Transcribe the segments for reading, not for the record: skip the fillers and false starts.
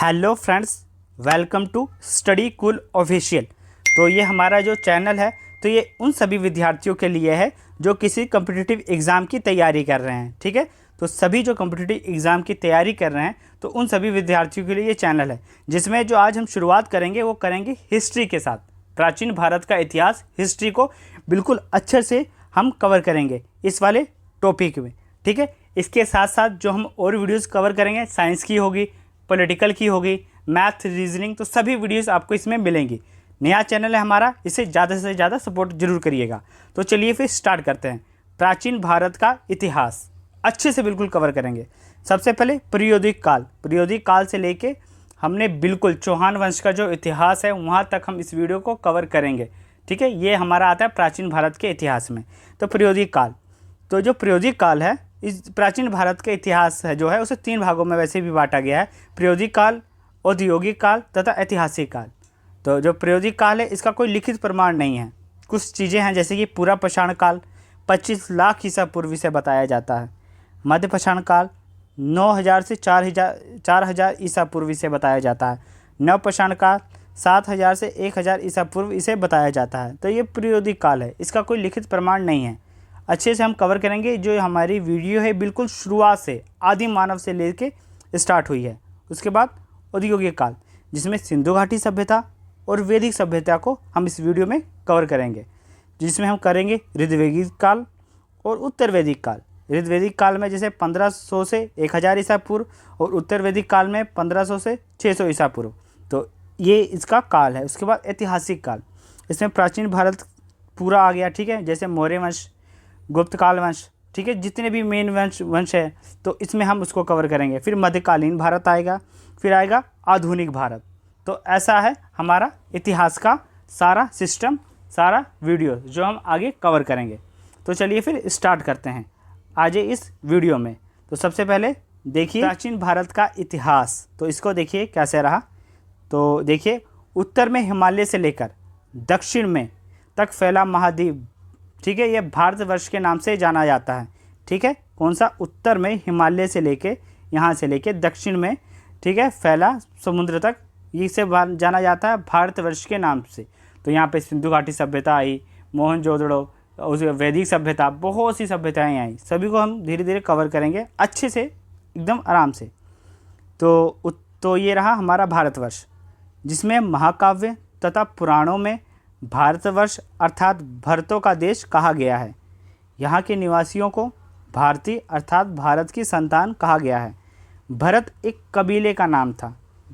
Hello friends, welcome to study cool official. तो ये हमारा जो चैनल है तो ये उन सभी विद्यार्थियों के लिए है जो किसी कॉम्पिटिटिव एग्ज़ाम की तैयारी कर रहे हैं। ठीक है, तो सभी जो कॉम्पिटिटिव एग्ज़ाम की तैयारी कर रहे हैं तो उन सभी विद्यार्थियों के लिए ये चैनल है, जिसमें जो आज हम शुरुआत करेंगे वो करेंगे हिस्ट्री के साथ। प्राचीन भारत का इतिहास, हिस्ट्री को बिल्कुल अच्छे से हम कवर करेंगे इस वाले टॉपिक में। ठीक है, इसके साथ साथ जो हम और वीडियोज़ कवर करेंगे, साइंस की होगी, पॉलिटिकल की होगी, मैथ, रीजनिंग, तो सभी वीडियोस आपको इसमें मिलेंगी। नया चैनल है हमारा, इसे ज़्यादा से ज़्यादा सपोर्ट जरूर करिएगा। तो चलिए फिर स्टार्ट करते हैं। प्राचीन भारत का इतिहास अच्छे से बिल्कुल कवर करेंगे। सबसे पहले प्रायोगिक काल, प्रायोगिक काल से लेके हमने बिल्कुल चौहान वंश का जो इतिहास है वहाँ तक हम इस वीडियो को कवर करेंगे। ठीक है, ये हमारा आता है प्राचीन भारत के इतिहास में। तो प्रायोगिक काल, तो जो प्रायोगिक काल है इस प्राचीन भारत के इतिहास है जो है उसे 3 भागों में वैसे भी बांटा गया है: प्रायोगिक काल, औद्योगिक काल तथा ऐतिहासिक काल। तो जो प्रायोगिक काल है इसका कोई लिखित प्रमाण नहीं है। कुछ चीज़ें हैं जैसे कि पूरा पाषाण काल 25 लाख ईसा पूर्व से बताया जाता है। मध्य पाषाण काल 9000 से 4000 ईसा पूर्व से बताया जाता है। नव पाषाण काल 7000 से 1000 ईसा पूर्व इसे बताया जाता है। तो ये प्रायोगिक काल है, इसका कोई लिखित प्रमाण नहीं है। अच्छे से हम कवर करेंगे। जो हमारी वीडियो है बिल्कुल शुरुआत से आदि मानव से लेके स्टार्ट हुई है। उसके बाद औद्योगिक काल, जिसमें सिंधु घाटी सभ्यता और वैदिक सभ्यता को हम इस वीडियो में कवर करेंगे, जिसमें हम करेंगे ऋग्वैदिक काल और उत्तर वैदिक काल। ऋग्वैदिक काल में जैसे 1500 से 1000 ईसा पूर्व और उत्तर वैदिक काल में 1500 से 600 ईसा पूर्व। तो ये इसका काल है। उसके बाद ऐतिहासिक काल, इसमें प्राचीन भारत पूरा आ गया। ठीक है, जैसे मौर्य वंश, गुप्त काल वंश, ठीक है, जितने भी मेन वंश है तो इसमें हम उसको कवर करेंगे। फिर मध्यकालीन भारत आएगा, फिर आएगा आधुनिक भारत। तो ऐसा है हमारा इतिहास का सारा सिस्टम, सारा वीडियो जो हम आगे कवर करेंगे। तो चलिए फिर स्टार्ट करते हैं आज इस वीडियो में। तो सबसे पहले देखिए प्राचीन भारत का इतिहास, तो इसको देखिए कैसे रहा। तो देखिए, उत्तर में हिमालय से लेकर दक्षिण में तक फैला महाद्वीप, ठीक है, ये भारतवर्ष के नाम से जाना जाता है। ठीक है, कौन सा? उत्तर में हिमालय से लेके, यहाँ से लेके दक्षिण में, ठीक है, फैला समुद्र तक, इसे जाना जाता है भारतवर्ष के नाम से। तो यहाँ पे सिंधु घाटी सभ्यता आई, मोहनजोदड़ो, उस वैदिक सभ्यता, बहुत सी सभ्यताएँ आई। सभी को हम धीरे धीरे कवर करेंगे अच्छे से, एकदम आराम से। तो ये रहा हमारा भारतवर्ष, जिसमें महाकाव्य तथा पुराणों में भारतवर्ष अर्थात भरतों का देश कहा गया है। यहाँ के निवासियों को भारतीय अर्थात भारत की संतान कहा गया है। भरत एक कबीले का नाम था,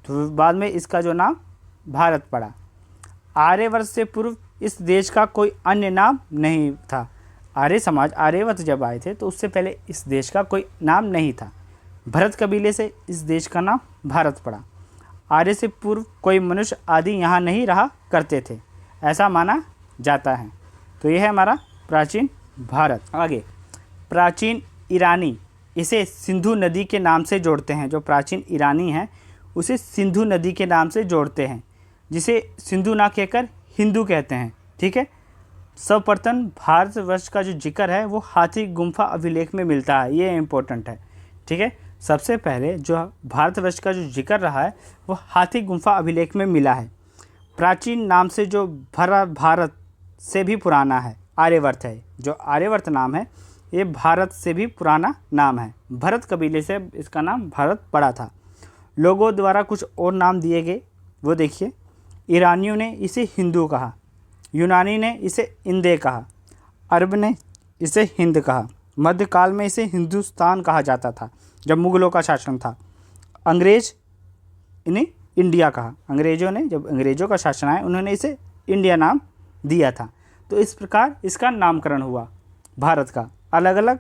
तो बाद में इसका जो नाम भारत पड़ा। आर्यवर्त से पूर्व इस देश का कोई अन्य नाम नहीं था। आर्य समाज, आर्यवर्त जब आए थे तो उससे पहले इस देश का कोई नाम नहीं था। भरत कबीले से इस देश का नाम भारत पड़ा। आर्य से पूर्व कोई मनुष्य आदि यहाँ नहीं रहा करते थे, ऐसा माना जाता है। तो यह है हमारा प्राचीन भारत। आगे प्राचीन ईरानी, इसे सिंधु नदी के नाम से जोड़ते हैं। जो प्राचीन ईरानी है उसे सिंधु नदी के नाम से जोड़ते हैं, जिसे सिंधु ना कहकर हिंदू कहते हैं। ठीक है, सर्वप्रथम भारतवर्ष का जो जिक्र है वो हाथी गुम्फा अभिलेख में मिलता है। ये इम्पोर्टेंट है। ठीक है, सबसे पहले जो भारतवर्ष का जो जिक्र रहा है वो हाथी गुम्फा अभिलेख में मिला है। प्राचीन नाम से जो भारत से भी पुराना है, आर्यवर्त है। जो आर्यवर्त नाम है ये भारत से भी पुराना नाम है। भरत कबीले से इसका नाम भारत पड़ा था। लोगों द्वारा कुछ और नाम दिए गए, वो देखिए। ईरानियों ने इसे हिंदू कहा, यूनानी ने इसे इंदे कहा, अरब ने इसे हिंद कहा। मध्यकाल में इसे हिंदुस्तान कहा जाता था जब मुग़लों का शासन था। अंग्रेज इन्हें इंडिया कहा। अंग्रेज़ों ने, जब अंग्रेज़ों का शासन आया, उन्होंने इसे इंडिया नाम दिया था। तो इस प्रकार इसका नामकरण हुआ भारत का, अलग अलग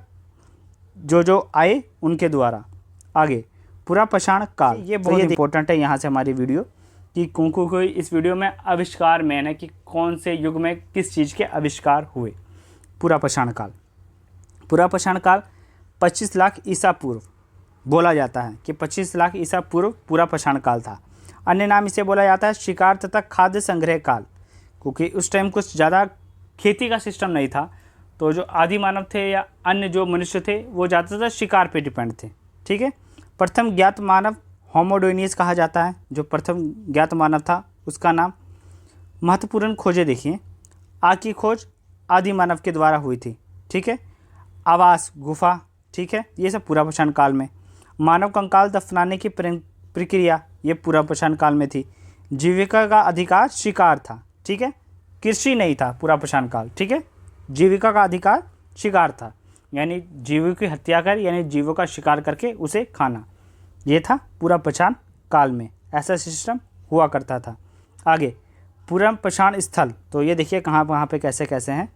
जो आए उनके द्वारा। आगे पूरा पाषाण काल, ये बहुत इंपॉर्टेंट है यहाँ से हमारी वीडियो, कि कोई इस वीडियो में आविष्कार मेन है कि कौन से युग में किस चीज़ के आविष्कार हुए। पूरा पाषाण काल, पूरा पाषाण काल 25 लाख ईसा पूर्व बोला जाता है कि 25 लाख ईसा पूर्व पूरा पाषाण काल था। अन्य नाम इसे बोला जाता है शिकार तथा खाद्य संग्रह काल, क्योंकि उस टाइम कुछ ज़्यादा खेती का सिस्टम नहीं था। तो जो आदि मानव थे या अन्य जो मनुष्य थे वो ज़्यादातर शिकार पे डिपेंड थे। ठीक है, प्रथम ज्ञात मानव होमोडोनियस कहा जाता है, जो प्रथम ज्ञात मानव था उसका नाम। महत्वपूर्ण खोजें देखिए, आग की खोज आदि मानव के द्वारा हुई थी, ठीक है। आवास, गुफा, ठीक है, ये सब पूरा पाषाण काल में। मानव कंकाल दफनाने की प्रक्रिया, ये पूरा पाषाण काल में थी। जीविका का अधिकार शिकार था, ठीक है, कृषि नहीं था पूरा पाषाण काल, ठीक है। जीविका का अधिकार शिकार था, यानी जीवों की हत्या कर, यानी जीवों का शिकार करके उसे खाना, ये था पूरा पाषाण काल में, ऐसा सिस्टम हुआ करता था। आगे पूरा पाषाण स्थल, तो ये देखिए कहाँ पे कैसे कैसे हैं।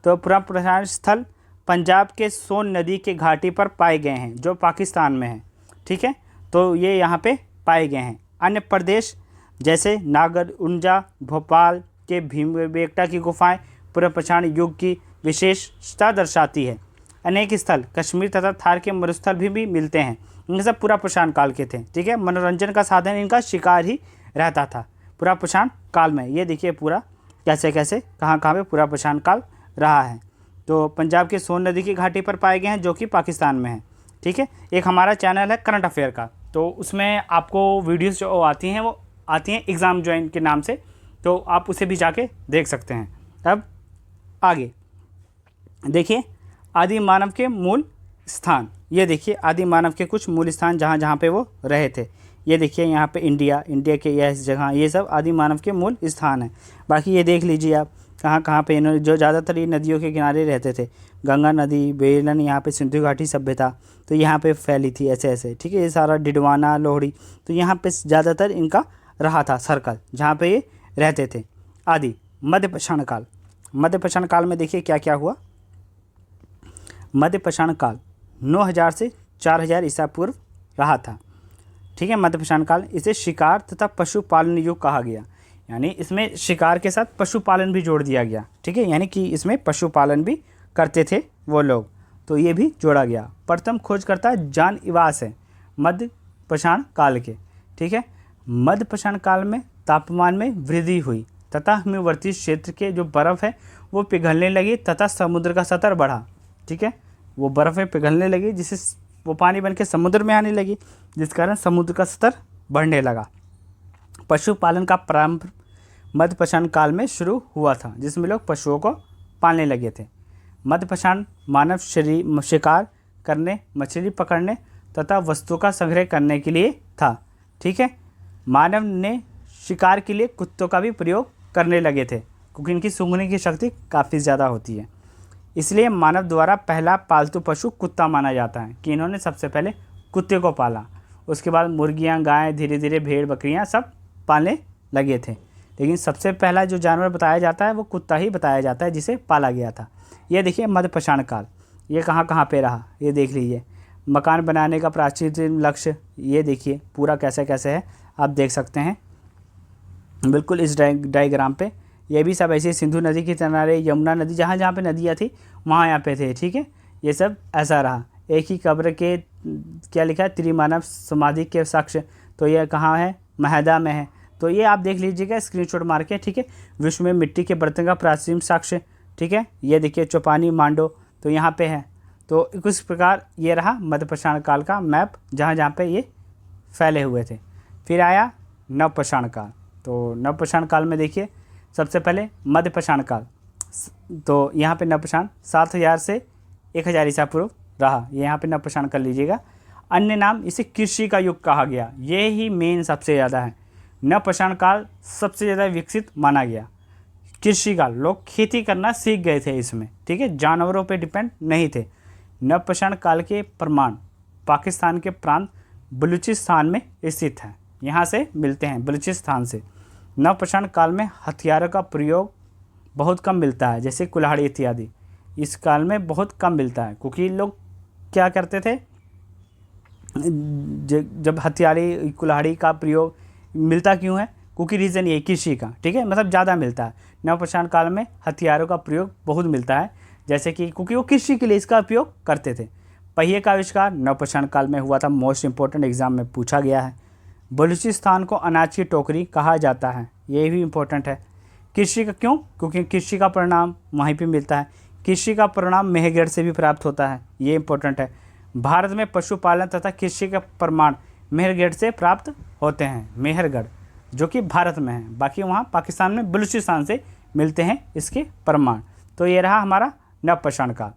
तो पूरा पाषाण स्थल पंजाब के सोन नदी के घाटी पर पाए गए हैं, जो पाकिस्तान में है, ठीक है। तो ये यहाँ पे पाए गए हैं। अन्य प्रदेश जैसे नागर उंजा, भोपाल के भीमबेटका की गुफाएं पूरा पाषाण युग की विशेषता दर्शाती है। अनेक स्थल कश्मीर तथा थार के मरुस्थल भी मिलते हैं, ये सब पूरा पाषाण काल के थे, ठीक है। मनोरंजन का साधन इनका शिकार ही रहता था पूरा पाषाण काल में। ये देखिए पूरा कैसे कैसे कहाँ पे पूरा पाषाण काल रहा है। तो पंजाब के सोन नदी की घाटी पर पाए गए हैं, जो कि पाकिस्तान में है, ठीक है। एक हमारा चैनल है करंट अफेयर का, तो उसमें आपको वीडियोस जो आती हैं वो आती हैं एग्ज़ाम ज्वाइन के नाम से, तो आप उसे भी जाके देख सकते हैं। अब आगे देखिए आदि मानव के मूल स्थान, ये देखिए आदि मानव के कुछ मूल स्थान जहाँ जहाँ पे वो रहे थे। ये देखिए यहाँ पे इंडिया के यह जगह, ये सब आदि मानव के मूल स्थान हैं। बाकी ये देख लीजिए आप कहाँ पे इन्होंने, जो ज़्यादातर ये नदियों के किनारे रहते थे, गंगा नदी, बेलन, यहाँ पे सिंधु घाटी सभ्यता तो यहाँ पे फैली थी ऐसे ऐसे, ठीक है। ये सारा डिडवाना, लोहड़ी, तो यहाँ पे ज़्यादातर इनका रहा था सर्कल, जहाँ पे ये रहते थे। आदि मध्य पाषाण काल, मध्य पाषाण काल में देखिए क्या क्या हुआ। मध्य पाषाण काल 9000 से 4000 ईसा पूर्व रहा था, ठीक है। मध्य पाषाण काल, इसे शिकार तथा पशुपालन युग कहा गया, यानी इसमें शिकार के साथ पशुपालन भी जोड़ दिया गया, ठीक है, यानी कि इसमें पशुपालन भी करते थे वो लोग, तो ये भी जोड़ा गया। प्रथम खोजकर्ता जॉन इवास है मध्य पाषाण काल के, ठीक है। मध्य पाषाण काल में तापमान में वृद्धि हुई तथा हिमवर्ती क्षेत्र के जो बर्फ़ है वो पिघलने लगी तथा समुद्र का स्तर बढ़ा, ठीक है। वो बर्फ़ें पिघलने लगी जिससे वो पानी बन के समुद्र में आने लगी, जिस कारण समुद्र का स्तर बढ़ने लगा। पशुपालन का प्रारंभ मध्य पाषाण काल में शुरू हुआ था, जिसमें लोग पशुओं को पालने लगे थे। मध्य पाषाण मानव शरीर शिकार करने, मछली पकड़ने तथा वस्तुओं का संग्रह करने के लिए था, ठीक है। मानव ने शिकार के लिए कुत्तों का भी प्रयोग करने लगे थे, क्योंकि इनकी सूंघने की शक्ति काफ़ी ज़्यादा होती है, इसलिए मानव द्वारा पहला पालतू पशु कुत्ता माना जाता है कि इन्होंने सबसे पहले कुत्ते को पाला। उसके बाद मुर्गियाँ, गाय, धीरे धीरे भेड़, बकरियाँ सब पालने लगे थे, लेकिन सबसे पहला जो जानवर बताया जाता है वो कुत्ता ही बताया जाता है जिसे पाला गया था। ये देखिए मध्य पाषाण काल, ये कहाँ पे रहा, ये देख लीजिए। मकान बनाने का प्राचीन लक्ष्य, ये देखिए पूरा कैसे कैसे है, आप देख सकते हैं बिल्कुल इस डायग्राम पे। ये भी सब ऐसे सिंधु नदी के किनारे, यमुना नदी, जहाँ जहाँ पे नदियाँ थी वहाँ यहाँ पे थे, ठीक है। ये सब ऐसा रहा। एक ही कब्र के क्या लिखा है, त्रिमानव समाधि के साक्ष्य, तो ये कहाँ है, महदा में है, तो ये आप देख लीजिएगा स्क्रीनशॉट मार के, ठीक है। विश्व में मिट्टी के बर्तन का प्राचीन साक्ष्य, ठीक है। ये देखिए चौपानी, मांडो, तो यहाँ पे है। तो इस प्रकार ये रहा मध्य पाषाण काल का मैप, जहाँ जहाँ पे ये फैले हुए थे। फिर आया नव पाषाण काल। तो नव पाषाण काल में देखिए सबसे पहले मध्य पाषाण काल, तो यहाँ पे नव पाषाण 7000 से 1000 ईसा पूर्व रहा, ये यहाँ पे नव पाषाण कर लीजिएगा। अन्य नाम इसे कृषि का युग कहा गया, ये ही मेन सबसे ज़्यादा है। नव पाषाण काल सबसे ज़्यादा विकसित माना गया। कृषि काल, लोग खेती करना सीख गए थे इसमें, ठीक है, जानवरों पे डिपेंड नहीं थे। नव पाषाण काल के प्रमाण पाकिस्तान के प्रांत बलूचिस्तान में स्थित हैं, यहाँ से मिलते हैं बलूचिस्तान से। नव पाषाण काल में हथियारों का प्रयोग बहुत कम मिलता है, जैसे कुल्हाड़ी इत्यादि, इस काल में बहुत कम मिलता है, क्योंकि लोग क्या करते थे, जब हथियारी कुल्हाड़ी का प्रयोग मिलता क्यों है, क्योंकि रीज़न ये कृषि का, ठीक है, मतलब ज़्यादा मिलता है। नव पाषाण काल में हथियारों का प्रयोग बहुत मिलता है, जैसे कि क्योंकि वो कृषि के लिए इसका उपयोग करते थे। पहिए का आविष्कार नव पाषाण काल में हुआ था, मोस्ट इंपॉर्टेंट एग्जाम में पूछा गया है। बलूचिस्तान को अनाज की टोकरी कहा जाता है, ये भी इम्पोर्टेंट है। कृषि का क्यों, क्योंकि कृषि का परिणाम वहीं पे मिलता है। कृषि का परिणाम मेहगढ़ से भी प्राप्त होता है, ये इम्पोर्टेंट है। भारत में पशुपालन तथा कृषि का प्रमाण मेहरगढ़ से प्राप्त होते हैं। मेहरगढ़ जो कि भारत में है, बाकी वहाँ पाकिस्तान में बलूचिस्तान से मिलते हैं इसके प्रमाण। तो ये रहा हमारा नवपाषाण काल।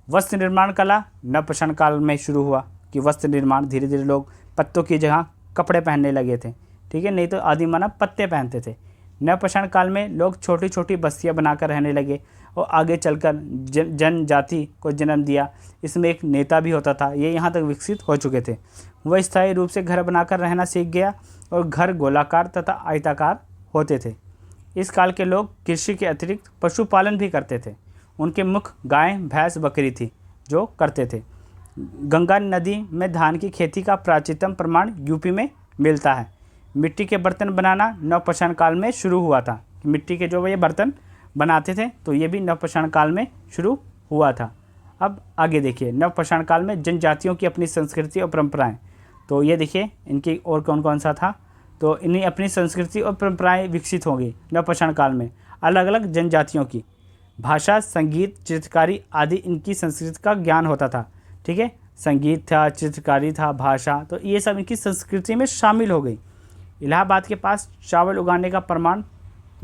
वस्त्र निर्माण कला नवपाषाण काल में शुरू हुआ कि वस्त्र निर्माण, धीरे धीरे लोग पत्तों की जगह कपड़े पहनने लगे थे, ठीक है, नहीं तो आदि मानव पत्ते पहनते थे। नवपाषाण काल में लोग छोटी छोटी बस्तियां बनाकर रहने लगे और आगे चलकर जनजाति को जन्म दिया। इसमें एक नेता भी होता था, ये यहाँ तक विकसित हो चुके थे। वह स्थायी रूप से घर बनाकर रहना सीख गया और घर गोलाकार तथा आयताकार होते थे। इस काल के लोग कृषि के अतिरिक्त पशुपालन भी करते थे। उनके मुख्य गाय, भैंस, बकरी थी जो करते थे। गंगा नदी में धान की खेती का प्राचीनतम प्रमाण यूपी में मिलता है। मिट्टी के बर्तन बनाना नवपाषाण काल में शुरू हुआ था। मिट्टी के जो ये बर्तन बनाते थे तो ये भी नवपाषाण काल में शुरू हुआ था। अब आगे देखिए, नवपाषाण काल में जनजातियों की अपनी संस्कृति और परंपराएं। तो ये देखिए इनकी और कौन कौन सा था, तो इन्हें अपनी संस्कृति और परंपराएं विकसित होंगी नवपाषाण काल में। अलग अलग जनजातियों की भाषा, संगीत, चित्रकारी आदि इनकी संस्कृति का ज्ञान होता था, ठीक है। संगीत था, चित्रकारी था, भाषा, तो ये सब इनकी संस्कृति में शामिल हो गई। इलाहाबाद के पास चावल उगाने का प्रमाण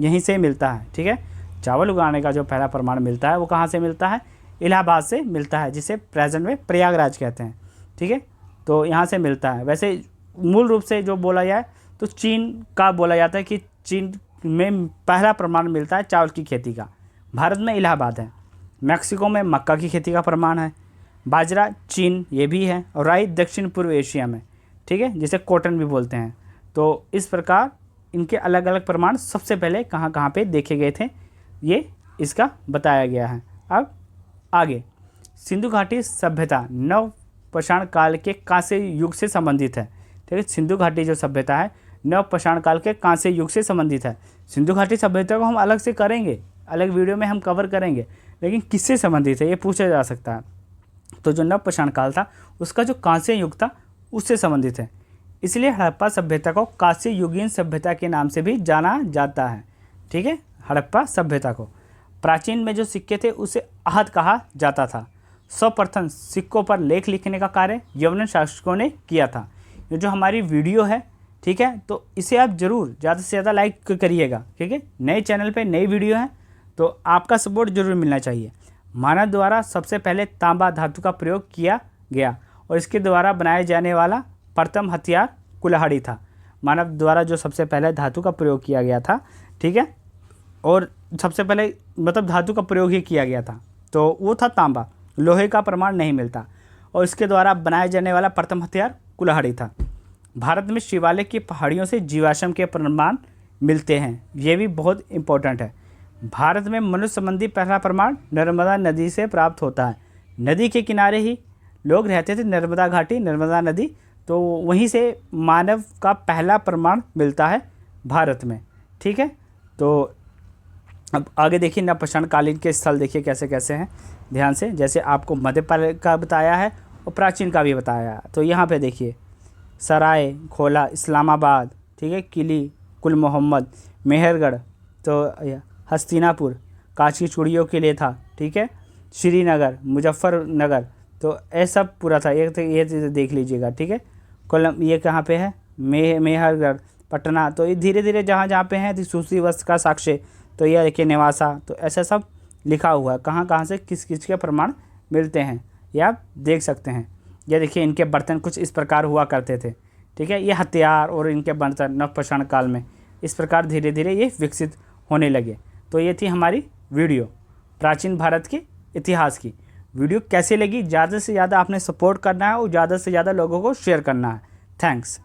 यहीं से मिलता है, ठीक है। चावल उगाने का जो पहला प्रमाण मिलता है वो कहाँ से मिलता है? इलाहाबाद से मिलता है, जिसे प्रेजेंट में प्रयागराज कहते हैं, ठीक है। तो यहाँ से मिलता है। वैसे मूल रूप से जो बोला जाए तो चीन का बोला जाता है कि चीन में पहला प्रमाण मिलता है चावल की खेती का। भारत में इलाहाबाद है। मैक्सिको में मक्का की खेती का प्रमाण है। बाजरा चीन ये भी है, और राई दक्षिण पूर्व एशिया में, ठीक है, जिसे कॉटन भी बोलते हैं। तो इस प्रकार इनके अलग अलग प्रमाण सबसे पहले कहाँ कहाँ पे देखे गए थे, ये इसका बताया गया है। अब आगे, सिंधु घाटी सभ्यता नवपाषाण काल के कांस्य युग से संबंधित है, ठीक है। सिंधु घाटी जो सभ्यता है नवपाषाण काल के कांस्य युग से संबंधित है। सिंधु घाटी सभ्यता को हम अलग से करेंगे, अलग वीडियो में हम कवर करेंगे, लेकिन किससे संबंधित है ये पूछा जा सकता है। तो जो नवपाषाण काल था उसका जो कांस्य युग था उससे संबंधित है, इसलिए हड़प्पा सभ्यता को कांस्य युगीन सभ्यता के नाम से भी जाना जाता है, ठीक है। हड़प्पा सभ्यता को प्राचीन में जो सिक्के थे उसे आहत कहा जाता था। सर्वप्रथम सिक्कों पर लेख लिखने का कार्य यवन शासकों ने किया था। ये जो हमारी वीडियो है, ठीक है, तो इसे आप ज़रूर ज़्यादा से ज़्यादा लाइक करिएगा, ठीक है। नए चैनल पे नई वीडियो है तो आपका सपोर्ट जरूर मिलना चाहिए। मानव द्वारा सबसे पहले तांबा धातु का प्रयोग किया गया और इसके द्वारा बनाए जाने वाला प्रथम हथियार कुल्हाड़ी था। मानव द्वारा जो सबसे पहले धातु का प्रयोग किया गया था, ठीक है, और सबसे पहले मतलब धातु का प्रयोग ही किया गया था, तो वो था तांबा। लोहे का प्रमाण नहीं मिलता, और इसके द्वारा बनाए जाने वाला प्रथम हथियार कुल्हाड़ी था। भारत में शिवालिक की पहाड़ियों से जीवाश्म के प्रमाण मिलते हैं, ये भी बहुत इंपॉर्टेंट है। भारत में मनुष्य संबंधी पहला प्रमाण नर्मदा नदी से प्राप्त होता है। नदी के किनारे ही लोग रहते थे, नर्मदा घाटी, नर्मदा नदी, तो वहीं से मानव का पहला प्रमाण मिलता है भारत में, ठीक है। तो अब आगे देखिए, नवपाषाण कालीन के स्थल देखिए कैसे कैसे हैं, ध्यान से। जैसे आपको मध्यकाल का बताया है और प्राचीन का भी बताया है। तो यहाँ पे देखिए, सराय, खोला, इस्लामाबाद, ठीक है, किली, कुल मोहम्मद, मेहरगढ़, तो हस्तिनापुर, कांच की चूड़ियों के लिए था, ठीक है, श्रीनगर, मुजफ्फरनगर, तो ऐसा सब पूरा था। ये देख लीजिएगा, ठीक है। कोलम ये कहाँ पे है? मेहरगढ़, पटना। तो ये धीरे धीरे जहाँ जहाँ पे हैं सूसी वस्त्र का साक्ष्य, तो ये देखिए नेवासा, तो ऐसा सब लिखा हुआ है कहाँ कहाँ से किस किस के प्रमाण मिलते हैं, ये आप देख सकते हैं। ये देखिए इनके बर्तन कुछ इस प्रकार हुआ करते थे, ठीक है। ये हथियार और इनके बर्तन नवपाषाण काल में इस प्रकार धीरे धीरे ये विकसित होने लगे। तो ये थी हमारी वीडियो प्राचीन भारत के इतिहास की। वीडियो कैसी लगी, ज़्यादा से ज़्यादा आपने सपोर्ट करना है और ज़्यादा से ज़्यादा लोगों को शेयर करना है। थैंक्स।